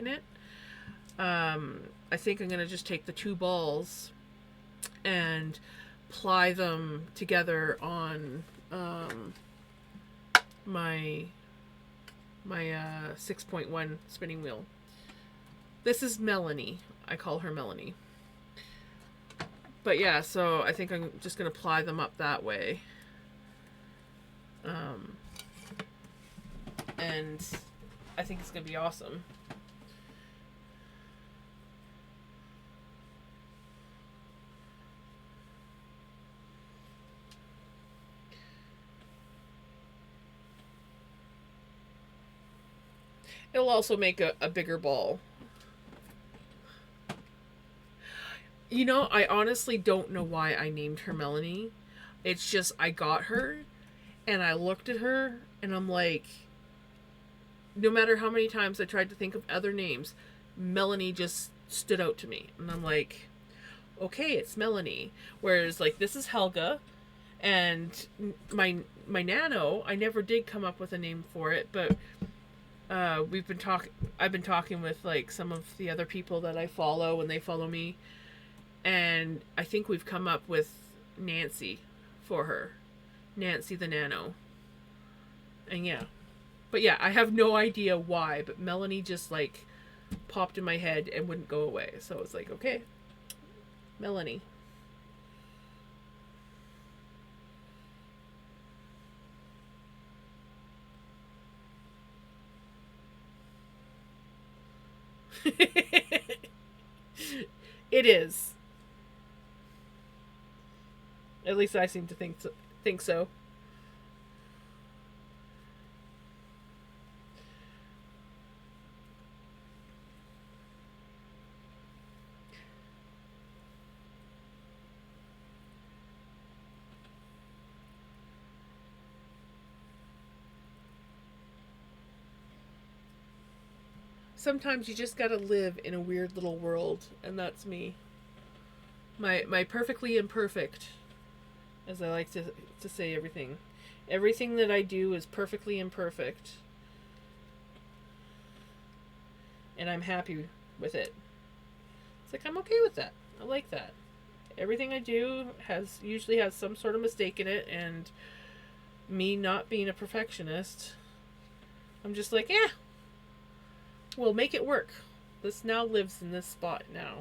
in it. I think I'm going to just take the 2 balls and ply them together on my 6.1 spinning wheel. This is Melanie. I call her Melanie. But yeah, so I think I'm just going to ply them up that way. And I think it's going to be awesome. It'll also make a bigger ball. You know, I honestly don't know why I named her Melanie. It's just I got her and I looked at her and I'm like, no matter how many times I tried to think of other names, Melanie just stood out to me. And I'm like, okay, it's Melanie. Whereas like this is Helga, and my nano, I never did come up with a name for it, but I've been talking with like some of the other people that I follow and they follow me, and I think we've come up with Nancy for her. Nancy the Nano. And yeah. But yeah, I have no idea why, but Melanie just like popped in my head and wouldn't go away. So it's like, okay, Melanie. It is. At least I seem to think so. Sometimes you just gotta live in a weird little world, and that's me. My perfectly imperfect, as I like to say everything. Everything that I do is perfectly imperfect. And I'm happy with it. It's like I'm okay with that. I like that. Everything I do usually has some sort of mistake in it, and me not being a perfectionist, I'm just like, we'll make it work. This now lives in this spot now.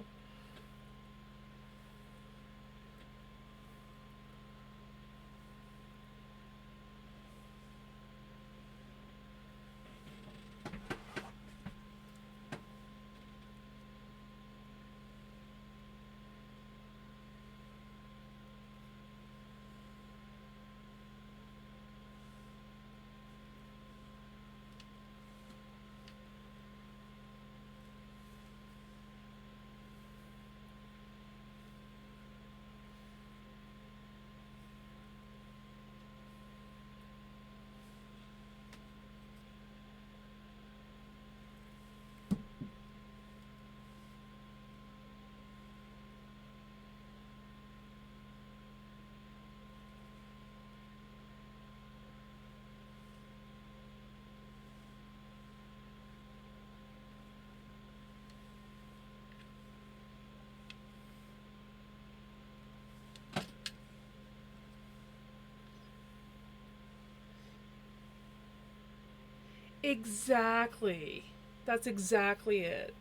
Exactly. That's exactly it.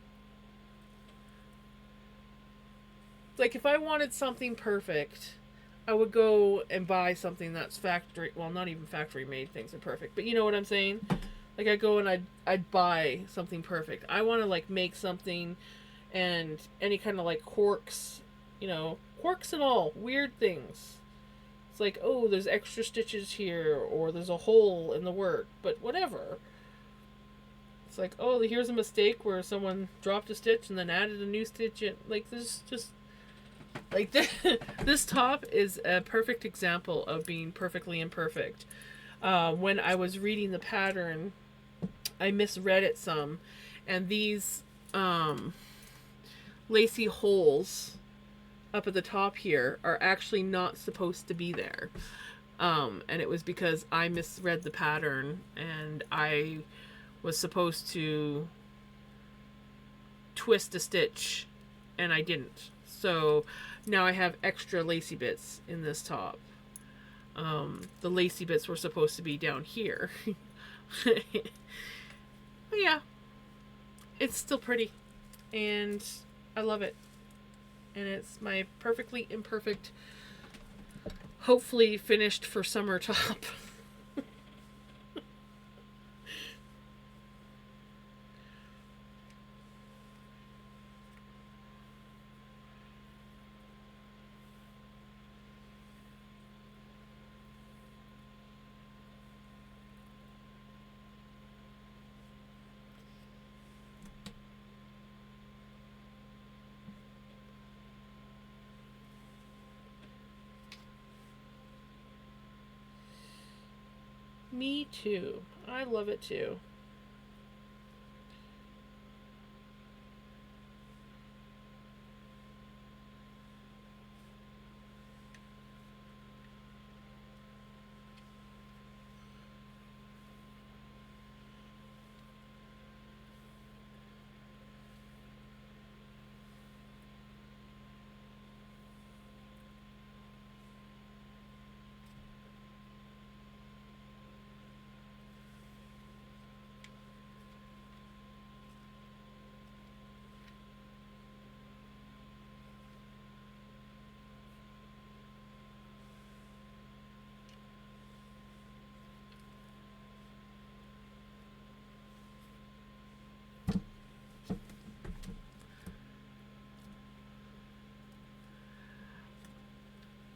Like if I wanted something perfect, I would go and buy something that's factory. Well, not even factory made things are perfect, but you know what I'm saying. Like I go and I'd buy something perfect. I want to like make something, and any kind of like quirks, quirks and all weird things. It's like, oh, there's extra stitches here, or there's a hole in the work, but whatever. It's like, oh, here's a mistake where someone dropped a stitch and then added a new stitch in. Like this, just like this, this top is a perfect example of being perfectly imperfect. When I was reading the pattern, I misread it some, and these lacy holes up at the top here are actually not supposed to be there. And it was because I misread the pattern, and I was supposed to twist a stitch, and I didn't. So now I have extra lacy bits in this top. The lacy bits were supposed to be down here. But yeah, it's still pretty, and I love it. And it's my perfectly imperfect, hopefully finished for summer top. Me too. I love it too.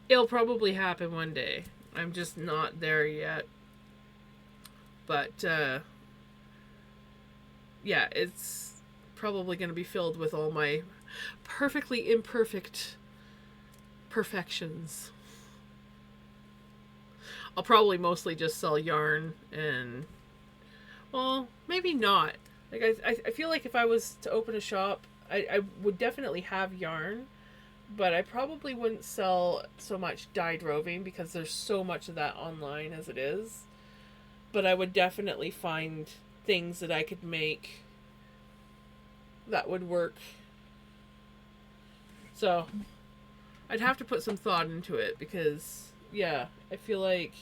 It'll probably happen one day. I'm just not there yet. But yeah, it's probably going to be filled with all my perfectly imperfect perfections. I'll probably mostly just sell yarn and, well, maybe not. Like I feel like if I was to open a shop, I would definitely have yarn, but I probably wouldn't sell so much dyed roving because there's so much of that online as it is. But I would definitely find things that I could make that would work. So I'd have to put some thought into it because, yeah, I feel like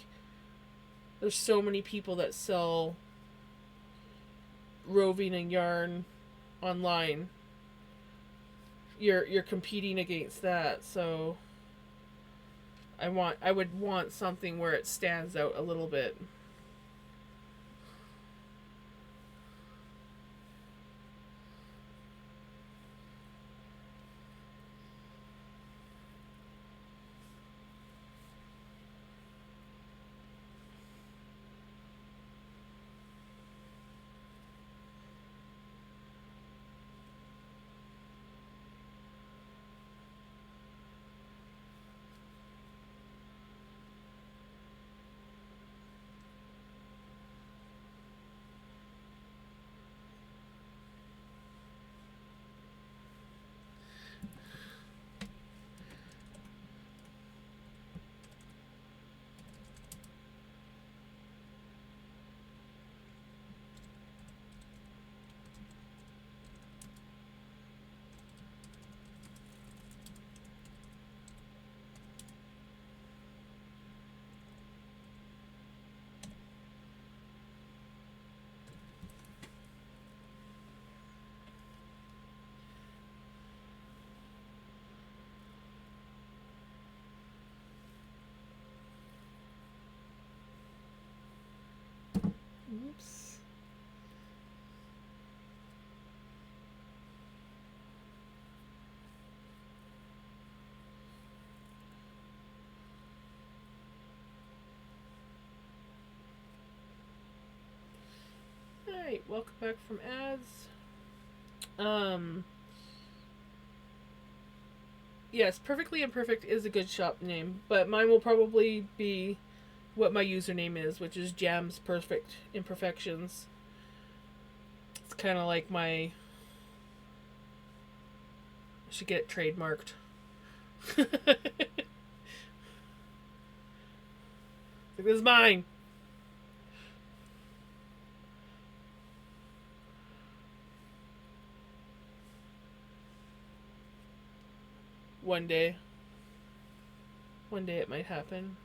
there's so many people that sell roving and yarn online. You're competing against that, so I would want something where it stands out a little bit. Oops. Alright, welcome back from ads. Yes, Perfectly Imperfect is a good shop name, but mine will probably be what my username is, which is Jam's Perfect Imperfections. It's kind of like my... I should get it trademarked. Like, this is mine. One day. One day it might happen.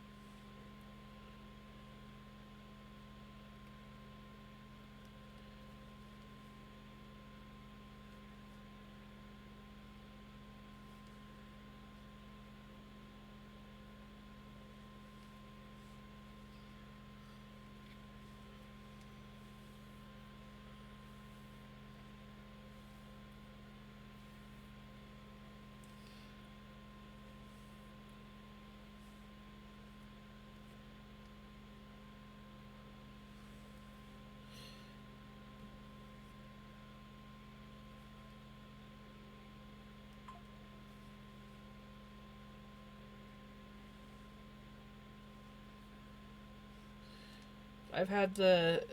I've had the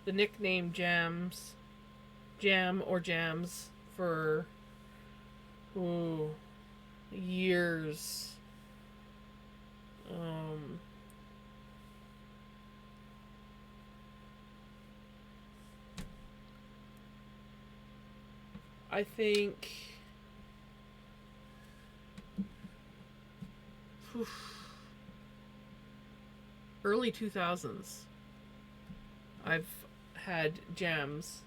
nickname Jam or Jams for ooh, years. Um, I think early 2000s. I've had Jams.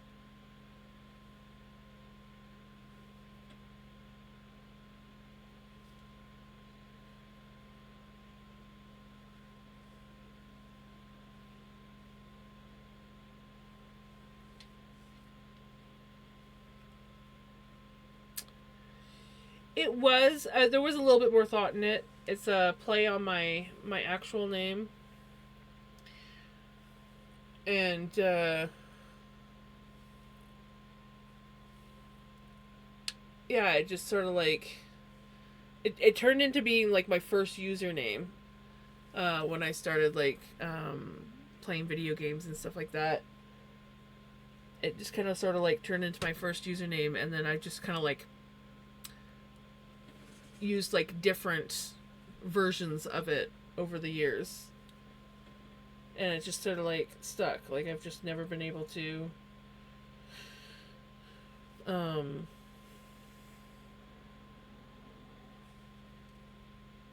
It was there was a little bit more thought in it. It's a play on my actual name, and yeah, it just sort of like it turned into being like my first username when I started like playing video games and stuff like that. It just kind of sort of like turned into my first username, and then I just kind of like used like different versions of it over the years, and it just sort of like stuck. Like I've just never been able to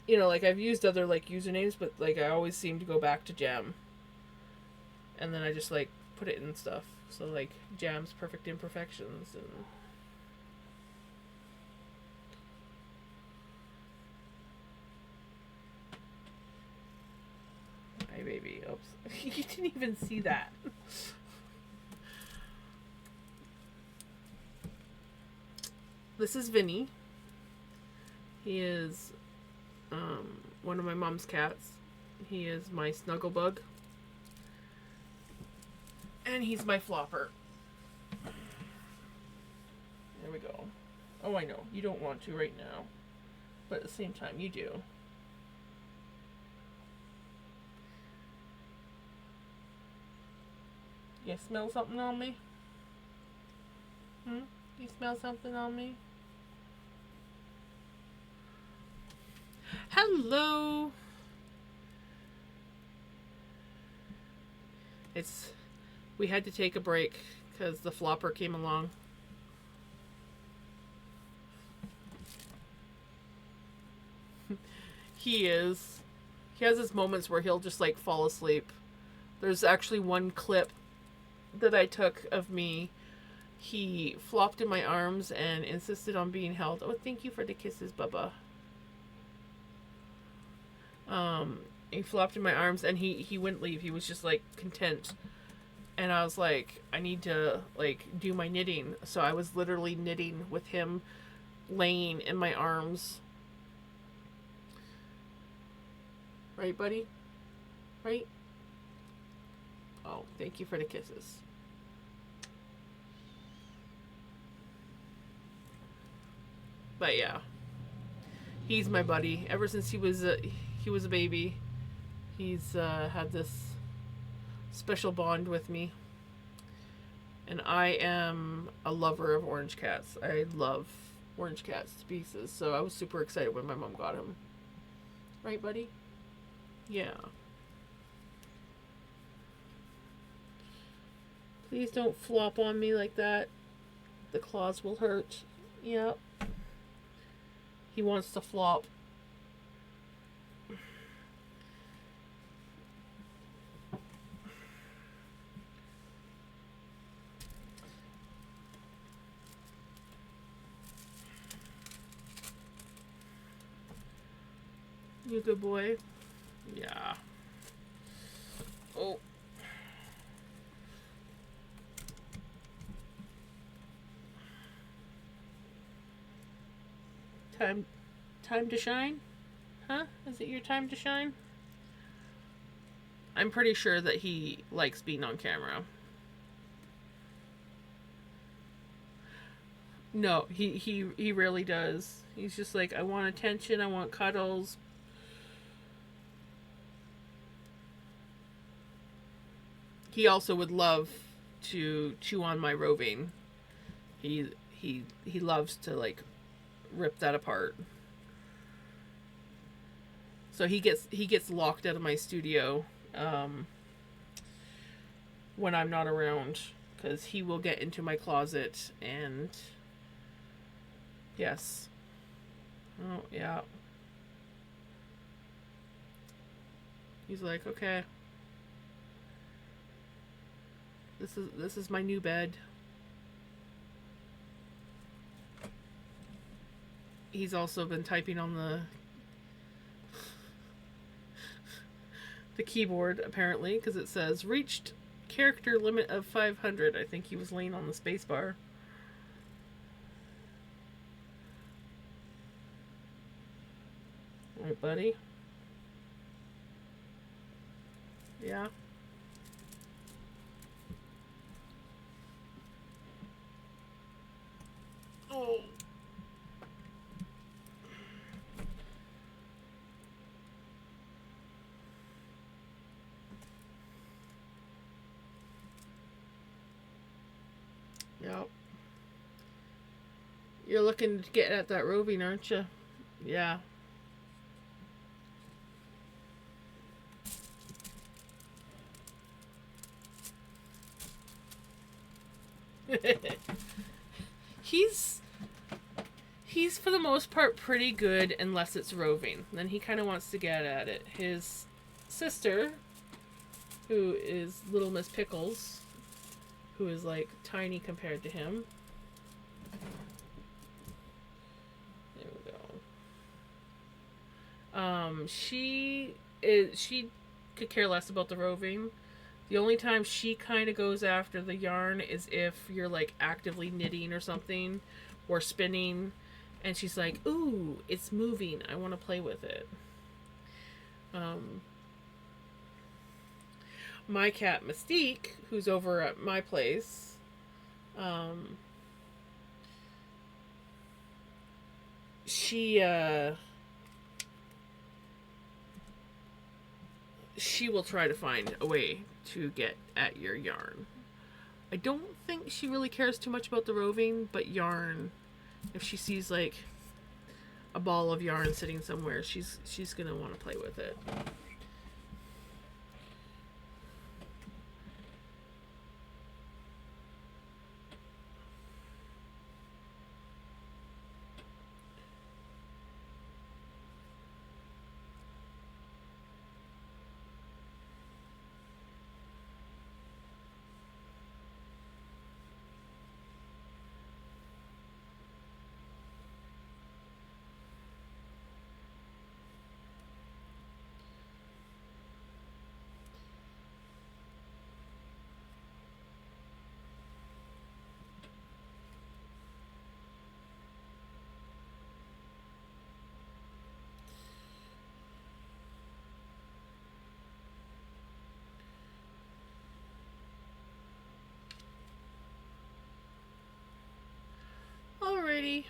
like I've used other like usernames, but like I always seem to go back to Jam, and then I just like put it in stuff. So like Jam's Perfect Imperfections and hi baby. Oops. You didn't even see that. This is Vinny. He is one of my mom's cats. He is my snuggle bug. And he's my flopper. There we go. Oh, I know. You don't want to right now. But at the same time, you do. You smell something on me? You smell something on me? Hello! We had to take a break because the flopper came along. He has his moments where he'll just like fall asleep. There's actually one clip that I took of me. He flopped in my arms and insisted on being held. Oh, thank you for the kisses, Bubba. He flopped in my arms and he wouldn't leave. He was just like content. And I was like, I need to like do my knitting. So I was literally knitting with him laying in my arms. Right, buddy? Right? Oh, thank you for the kisses. But yeah. He's my buddy. Ever since he was a baby, he's had this special bond with me. And I am a lover of orange cats. I love orange cats to pieces. So I was super excited when my mom got him. Right, buddy? Yeah. Please don't flop on me like that. The claws will hurt. Yep. He wants to flop. You good boy? Yeah. Oh. Time to shine? Huh? Is it your time to shine? I'm pretty sure that he likes being on camera. No, he really does. He's just like, I want attention, I want cuddles. He also would love to chew on my roving. He loves to like rip that apart. So he gets locked out of my studio when I'm not around, because he will get into my closet and yes. Oh yeah. He's like, okay. This is my new bed. He's also been typing on the keyboard apparently, because it says reached character limit of 500. I think he was laying on the space bar. All right, buddy. Yeah. Oh. Yep. You're looking to get at that roving, aren't you? Yeah. he's he's for the most part pretty good unless it's roving. Then he kind of wants to get at it. His sister, who is Little Miss Pickles, who is like tiny compared to him. There we go. She could care less about the roving. The only time she kind of goes after the yarn is if you're like actively knitting or something or spinning, and she's like, "Ooh, it's moving. I want to play with it." My cat Mystique, who's over at my place, she she will try to find a way to get at your yarn. I don't think she really cares too much about the roving, but yarn, if she sees like a ball of yarn sitting somewhere, she's gonna want to play with it. Alrighty.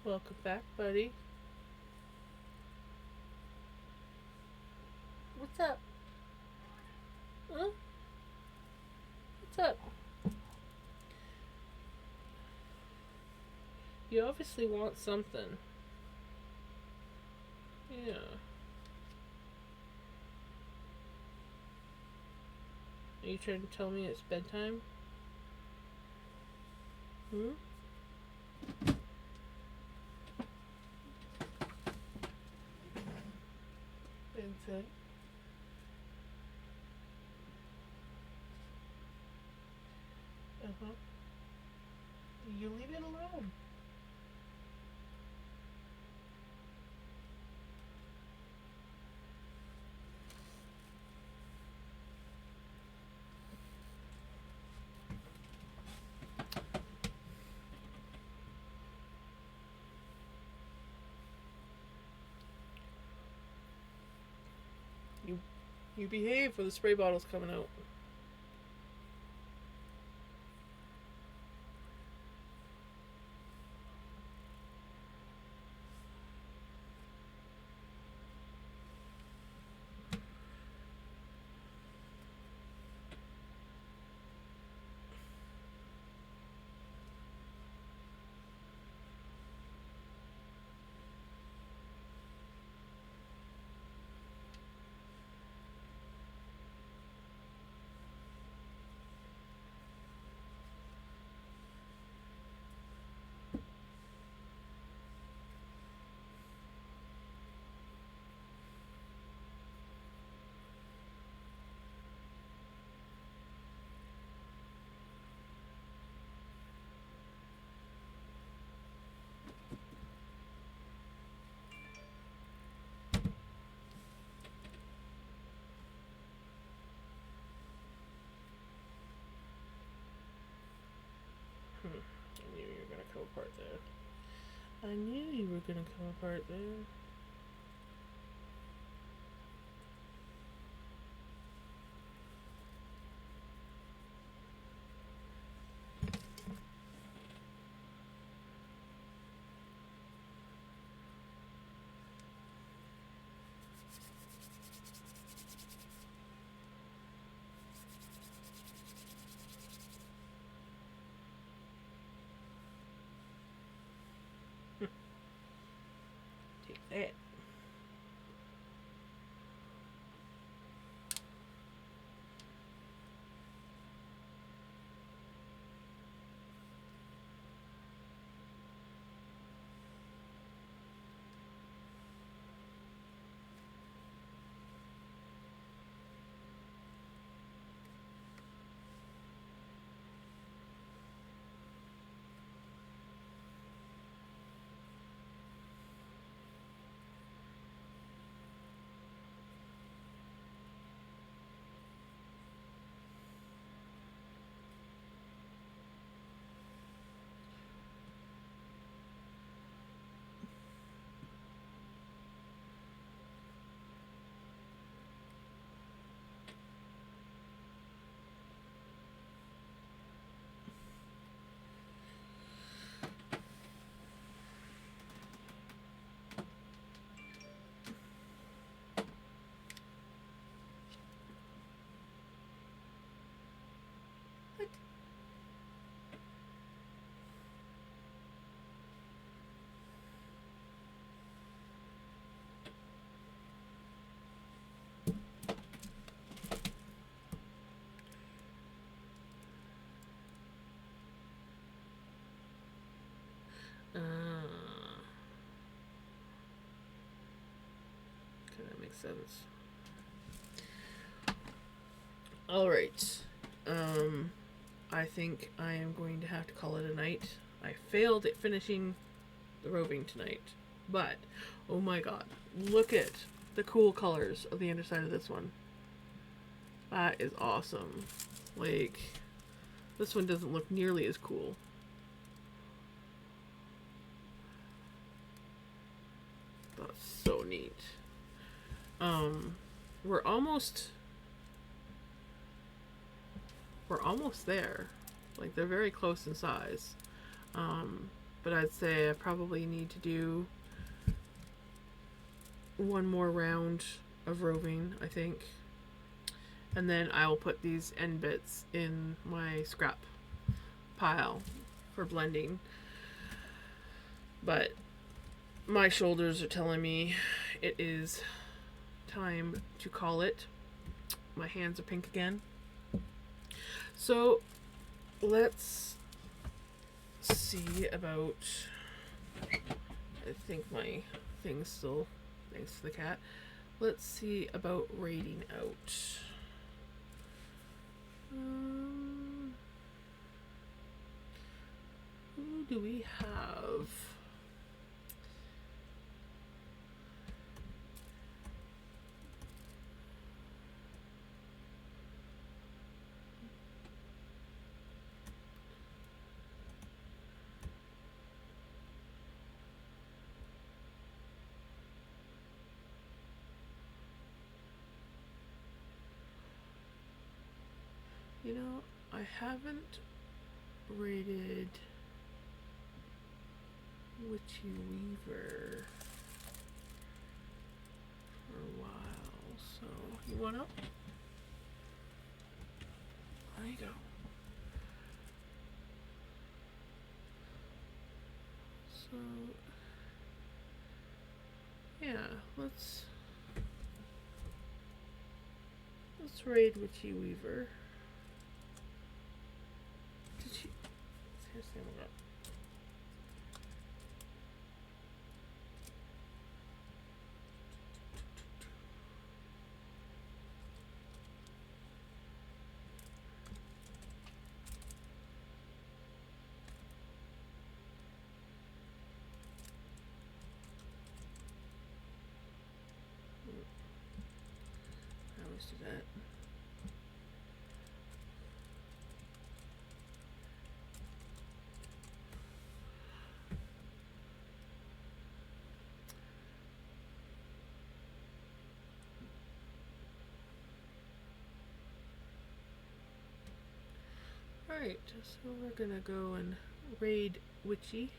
Welcome back, buddy. What's up? Huh? What's up? You obviously want something. Yeah. Are you trying to tell me it's bedtime? Hmm? Inside. Uh-huh. You leave it alone. You you behave or the spray bottle's coming out. I knew you were gonna come apart there. I knew you were gonna come apart there. Take that. What? Uh, okay, that makes sense. Alright. I think I am going to have to call it a night. I failed at finishing the roving tonight. But, oh my god, look at the cool colors of the underside of this one. That is awesome. Like, this one doesn't look nearly as cool. That's so neat. We're almost there. Like, they're very close in size. but I'd say I probably need to do one more round of roving, I think. And then I will put these end bits in my scrap pile for blending. But my shoulders are telling me it is time to call it. My hands are pink again. So let's see about. I think my thing's still. Thanks to the cat. Let's see about raiding out. Who do we have? You know, I haven't rated Witchy Weaver for a while, so you want up? There you go. So, yeah, let's raid Witchy Weaver. Did she? Seriously, oh my god. I always do that. Alright, so we're gonna go and raid Witchy.